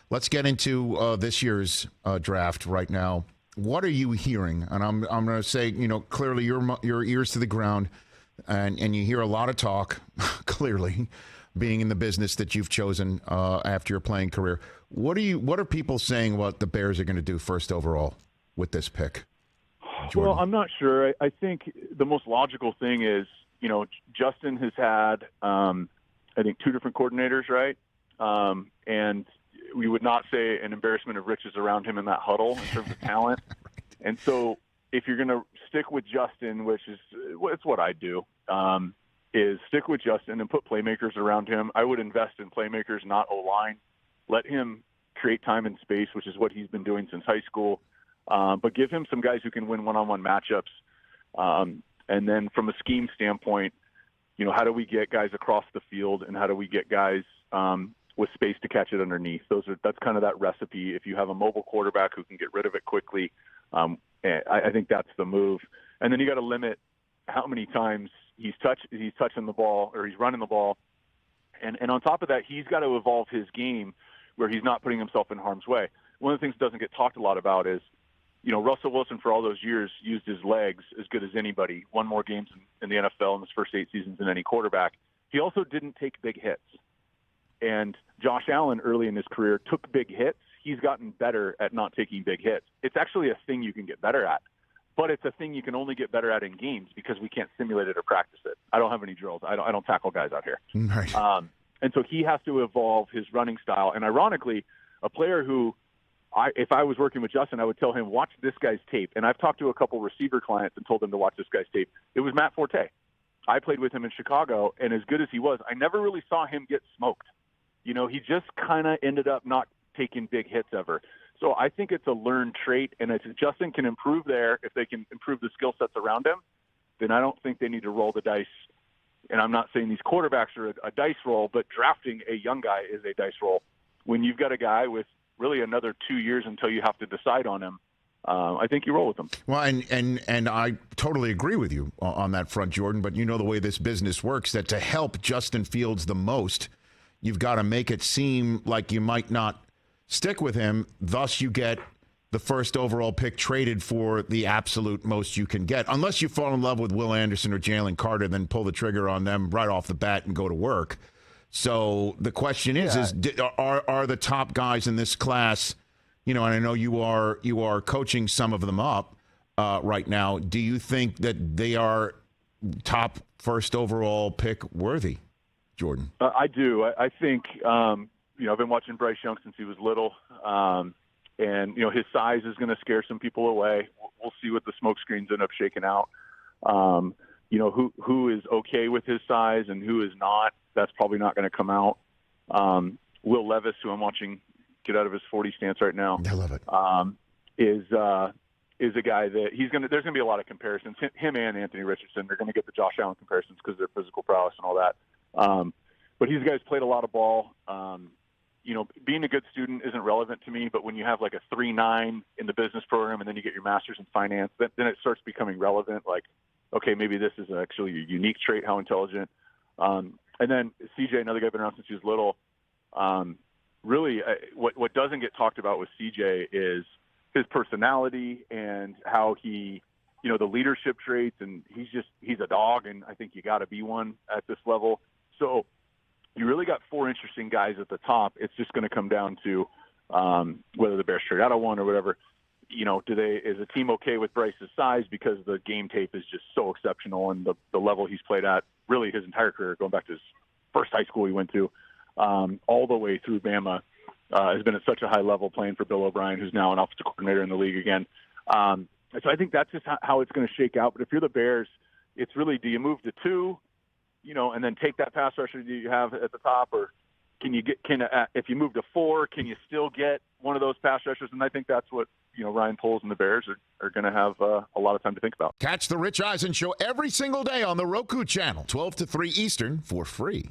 Let's get into this year's draft right now. What are you hearing? And I'm going to say, clearly your ears to the ground, and you hear a lot of talk, clearly, being in the business that you've chosen after your playing career. What are people saying what the Bears are going to do first overall with this pick? Jordan? Well, I'm not sure. I think the most logical thing is, Justin has had, I think, 2 different coordinators, right? And we would not say an embarrassment of riches around him in that huddle in terms of talent. And so if you're going to stick with Justin, which is it's what I do, is stick with Justin and put playmakers around him. I would invest in playmakers, not O-line. Let him create time and space, which is what he's been doing since high school. But give him some guys who can win one-on-one matchups. And then from a scheme standpoint, how do we get guys across the field and how do we get guys with space to catch it underneath? That's kind of that recipe. If you have a mobile quarterback who can get rid of it quickly, I think that's the move. And then you got to limit how many times he's touching the ball or he's running the ball. And on top of that, he's got to evolve his game where he's not putting himself in harm's way. One of the things that doesn't get talked a lot about is, Russell Wilson for all those years used his legs as good as anybody, won more games in the NFL in his first 8 seasons than any quarterback. He also didn't take big hits. And Josh Allen early in his career took big hits. He's gotten better at not taking big hits. It's actually a thing you can get better at, but it's a thing you can only get better at in games because we can't simulate it or practice it. I don't have any drills. I don't tackle guys out here. Right. And so he has to evolve his running style. And ironically, a player who, if I was working with Justin, I would tell him, watch this guy's tape. And I've talked to a couple receiver clients and told them to watch this guy's tape. It was Matt Forte. I played with him in Chicago, and as good as he was, I never really saw him get smoked. He just kind of ended up not taking big hits ever. So I think it's a learned trait, and if Justin can improve there, if they can improve the skill sets around him, then I don't think they need to roll the dice. And I'm not saying these quarterbacks are a dice roll, but drafting a young guy is a dice roll. When you've got a guy with really another 2 years until you have to decide on him, I think you roll with him. Well, and I totally agree with you on that front, Jordan, but the way this business works, that to help Justin Fields the most, you've got to make it seem like you might not stick with him. Thus, you get the first overall pick traded for the absolute most you can get. Unless you fall in love with Will Anderson or Jalen Carter, then pull the trigger on them right off the bat and go to work. So the question is are the top guys in this class, and I know you are coaching some of them up right now. Do you think that they are top first overall pick worthy, Jordan? I do. I think, I've been watching Bryce Young since he was little. And, his size is going to scare some people away. We'll see what the smoke screens end up shaking out. Who is okay with his size and who is not, that's probably not going to come out. Will Levis, who I'm watching get out of his 40 stance right now. I love it. Is a guy that there's going to be a lot of comparisons. Him and Anthony Richardson, they're going to get the Josh Allen comparisons because of their physical prowess and all that. But these guys played a lot of ball. Being a good student isn't relevant to me, but when you have like a 3.9 in the business program and then you get your master's in finance, then it starts becoming relevant. Like, okay, maybe this is actually a unique trait, how intelligent. And then CJ, another guy been around since he was little. Really, what doesn't get talked about with CJ is his personality and how he, the leadership traits, and he's a dog, and I think you got to be one at this level. So you really got 4 interesting guys at the top. It's just going to come down to whether the Bears trade out of one or whatever. Is a team okay with Bryce's size because the game tape is just so exceptional and the level he's played at really his entire career, going back to his first high school he went to, all the way through Bama, has been at such a high level playing for Bill O'Brien, who's now an offensive coordinator in the league again. So I think that's just how it's going to shake out. But if you're the Bears, it's really, do you move to 2, and then take that pass rusher that you have at the top, or if you move to 4, can you still get one of those pass rushers? And I think that's what Ryan Poles and the Bears are going to have a lot of time to think about. Catch the Rich Eisen Show every single day on the Roku channel, 12 to 3 Eastern, for free.